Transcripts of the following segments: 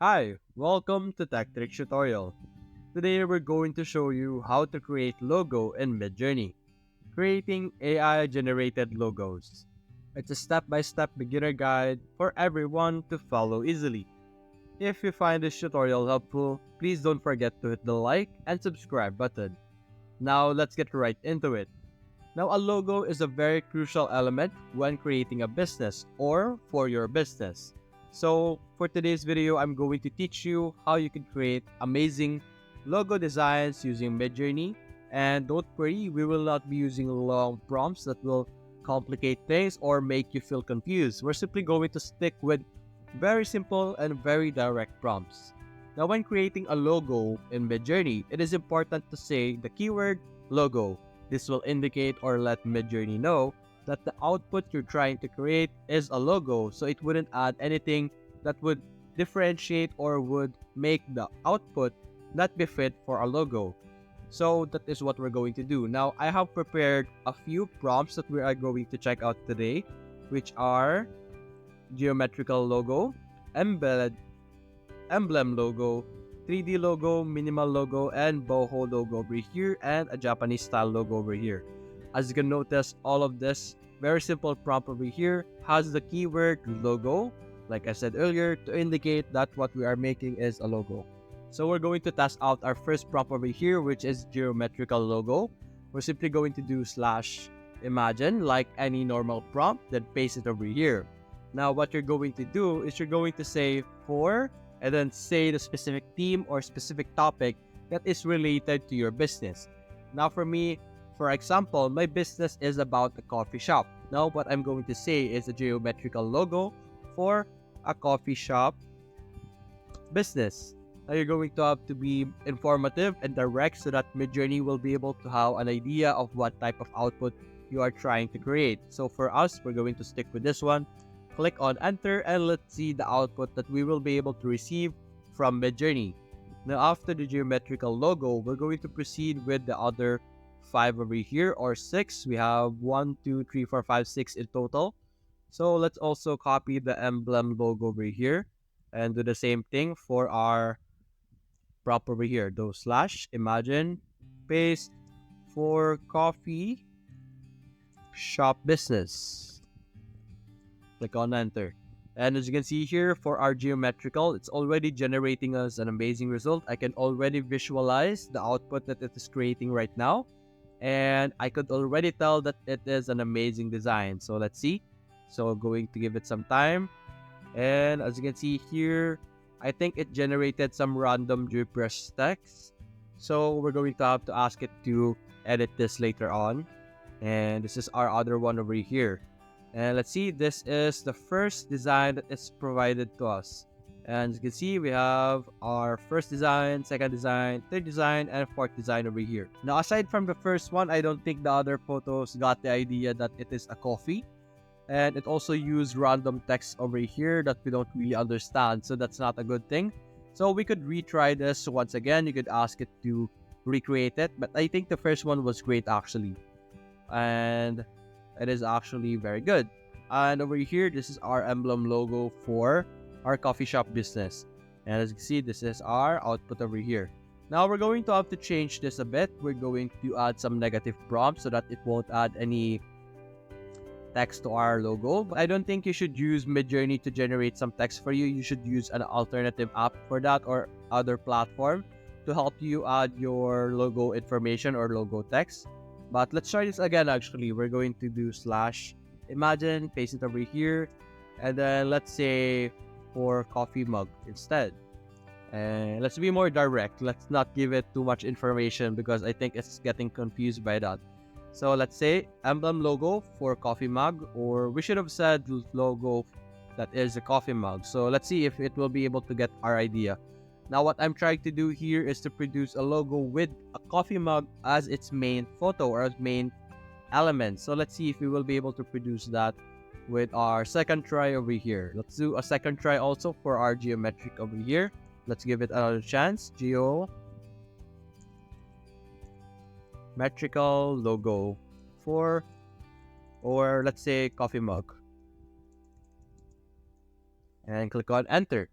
Hi, welcome to Tech Trick Tutorial. Today we're going to show you how to create logo in Midjourney, creating AI generated logos. It's a step-by-step beginner guide for everyone to follow easily. If you find this tutorial helpful, please don't forget to hit the like and subscribe button. Now let's get right into it. Now a logo is a very crucial element when creating a business or for your business. So for today's video, I'm going to teach you how you can create amazing logo designs using Midjourney. And don't worry, we will not be using long prompts that will complicate things or make you feel confused. We're simply going to stick with very simple and very direct prompts. Now when creating a logo in Midjourney, it is important to say the keyword logo. This will indicate or let Midjourney know that the output you're trying to create is a logo, so it wouldn't add anything that would differentiate or would make the output not be fit for a logo. So that is what we're going to do. Now, I have prepared a few prompts that we are going to check out today, which are geometrical logo, embedded emblem logo, 3D logo, minimal logo, and boho logo over here, and a Japanese style logo over here. As you can notice, all of this very simple prompt over here has the keyword logo, like I said earlier, to indicate that what we are making is a logo. So we're going to test out our first prompt over here, which is geometrical logo. We're simply going to do slash imagine like any normal prompt, then paste it over here. Now what you're going to do is you're going to say for and then say the specific theme or specific topic that is related to your business. Now for me, for example, my business is about a coffee shop. Now what I'm going to say is a geometrical logo for a coffee shop business. Now you're going to have to be informative and direct so that Midjourney will be able to have an idea of what type of output you are trying to create. So for us, we're going to stick with this one. Click on enter and let's see the output that we will be able to receive from Midjourney. Now after the geometrical logo, we're going to proceed with the other 5 over here or 6. We have 1, 2, 3, 4, 5, 6 in total. So let's also copy the emblem logo over here and do the same thing for our prop over here. Do slash imagine paste for coffee shop business. Click on enter. And as you can see here, for our geometrical, it's already generating us an amazing result. I can already visualize the output that it is creating right now. And I could already tell that it is an amazing design. So let's see. So going to give it some time. And as you can see here, I think it generated some random gibberish text. So we're going to have to ask it to edit this later on. And this is our other one over here. And let's see, this is the first design that is provided to us. And as you can see, we have our first design, second design, third design, and fourth design over here. Now, aside from the first one, I don't think the other photos got the idea that it is a coffee. And it also used random text over here that we don't really understand. So that's not a good thing. So we could retry this once again. You could ask it to recreate it. But I think the first one was great actually. And it is actually very good. And over here, this is our emblem logo for our coffee shop business. And as you can see, this is our output over here. Now we're going to have to change this a bit. We're going to add some negative prompts so that it won't add any text to our logo. But I don't think you should use Midjourney to generate some text for you. You should use an alternative app for that or other platform to help you add your logo information or logo text. But let's try this again actually. We're going to do slash imagine, paste it over here, and then let's say for coffee mug instead. And let's be more direct. Let's not give it too much information because I think it's getting confused by that. So let's say emblem logo for coffee mug, or we should have said logo that is a coffee mug. So let's see if it will be able to get our idea. Now what I'm trying to do here is to produce a logo with a coffee mug as its main photo or as main element. So let's see if we will be able to produce that with our second try over here. Let's do a second try also for our geometric over here. Let's give it another chance. Geometrical logo for, or let's say coffee mug. And click on enter.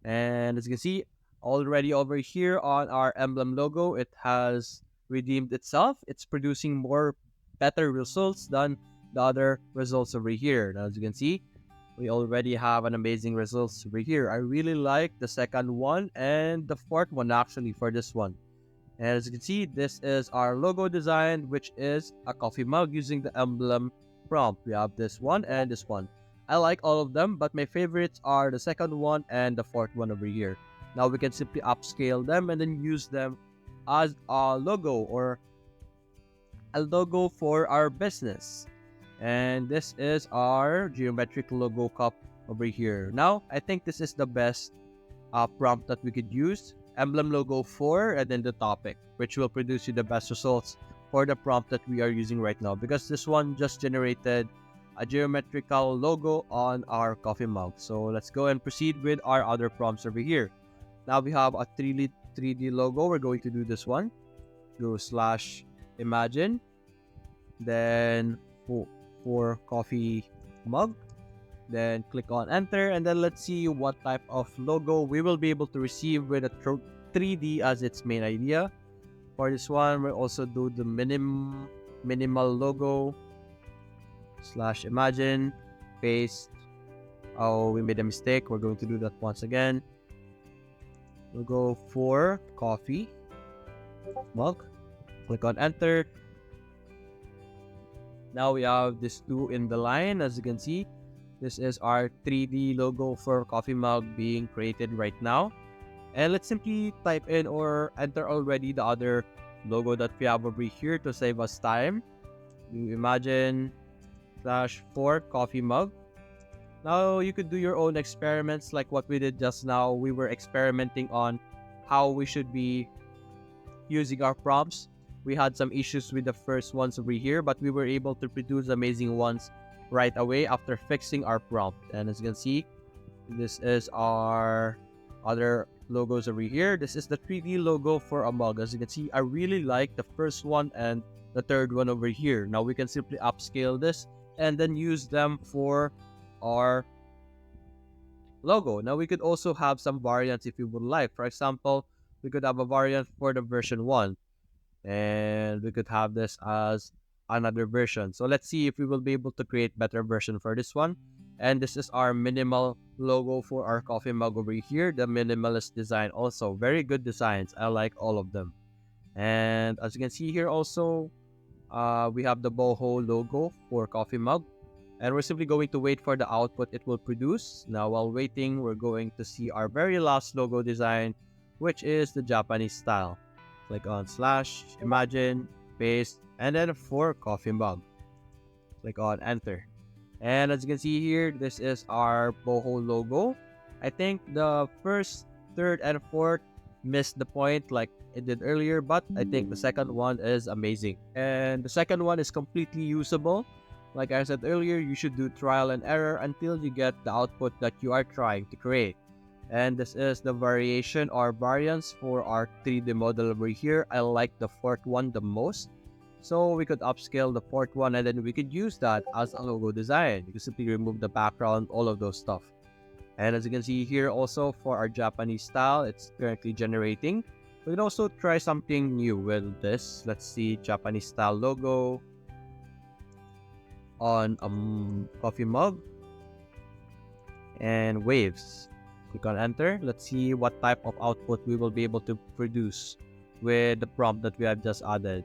And as you can see, already over here on our emblem logo, it has redeemed itself. It's producing more better results than the other results over here. Now, as you can see, we already have an amazing results over here. I really like the second one and the fourth one actually for this one. And as you can see, this is our logo design, which is a coffee mug using the emblem prompt. We have this one and this one. I like all of them, but my favorites are the second one and the fourth one over here. Now we can simply upscale them and then use them as a logo or a logo for our business. And this is our geometric logo cup over here. Now, I think this is the best prompt that we could use. Emblem logo 4 and then the topic, which will produce you the best results for the prompt that we are using right now, because this one just generated a geometrical logo on our coffee mug. So let's go and proceed with our other prompts over here. Now we have a 3D logo. We're going to do this one. Go slash imagine, then for coffee mug, then click on enter, and then let's see what type of logo we will be able to receive with a 3D as its main idea. For this one, we'll also do the minimal logo slash imagine paste. Oh, we made a mistake. We're going to do that once again. We'll go for coffee mug, click on enter. Now we have this two in the line. As you can see, this is our 3D logo for coffee mug being created right now. And let's simply type in or enter already the other logo that we have over here to save us time. You imagine slash for coffee mug. Now you could do your own experiments like what we did just now. We were experimenting on how we should be using our prompts. We had some issues with the first ones over here, but we were able to produce amazing ones right away after fixing our prompt. And as you can see, this is our other logos over here. This is the 3D logo for a mug. As you can see, I really like the first one and the third one over here. Now we can simply upscale this and then use them for our logo. Now we could also have some variants if you would like. For example, we could have a variant for the version 1, and we could have this as another version. So let's see if we will be able to create better version for this one. And this is our minimal logo for our coffee mug over here. The minimalist design, also very good designs. I like all of them. And as you can see here also, we have the boho logo for coffee mug. And we're simply going to wait for the output it will produce. Now while waiting, we're going to see our very last logo design, which is the Japanese style. Click on slash imagine, paste, and then for coffee mug. Click on enter. And as you can see here, this is our boho logo. I think the first, third, and fourth missed the point like it did earlier, but I think the second one is amazing. And the second one is completely usable. Like I said earlier, you should do trial and error until you get the output that you are trying to create. And this is the variation or variance for our 3D model over here. I like the fourth one the most. So we could upscale the fourth one and then we could use that as a logo design. You can simply remove the background, all of those stuff. And as you can see here also for our Japanese style, it's currently generating. We can also try something new with this. Let's see, Japanese style logo on a coffee mug and waves. Click on enter. Let's see what type of output we will be able to produce with the prompt that we have just added.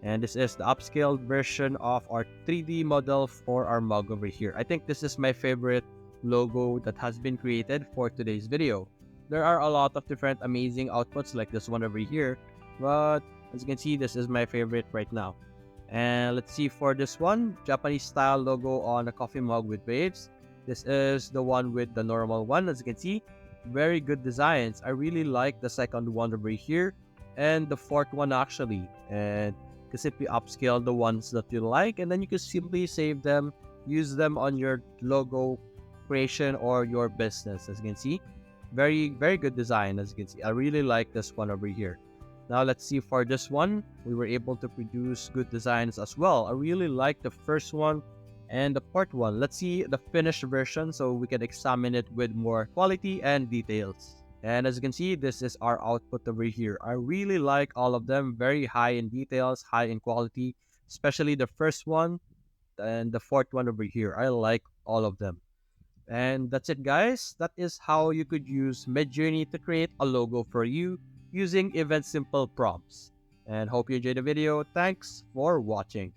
And this is the upscaled version of our 3D model for our mug over here. I think this is my favorite logo that has been created for today's video. There are a lot of different amazing outputs like this one over here, but as you can see, this is my favorite right now. And let's see for this one, Japanese style logo on a coffee mug with waves. This is the one with the normal one. As you can see, very good designs. I really like the second one over here and the fourth one actually. And you can simply upscale the ones that you like, and then you can simply save them, use them on your logo creation or your business. As you can see, very good design. As you can see, I really like this one over here. Now let's see for this one, we were able to produce good designs as well. I really like the first one and the fourth one. Let's see the finished version so we can examine it with more quality and details. And as you can see, this is our output over here. I really like all of them, very high in details, high in quality, especially the first one and the fourth one over here. I like all of them. And that's it, guys. That is how you could use Midjourney to create a logo for you using even simple prompts. And hope you enjoyed the video. Thanks for watching.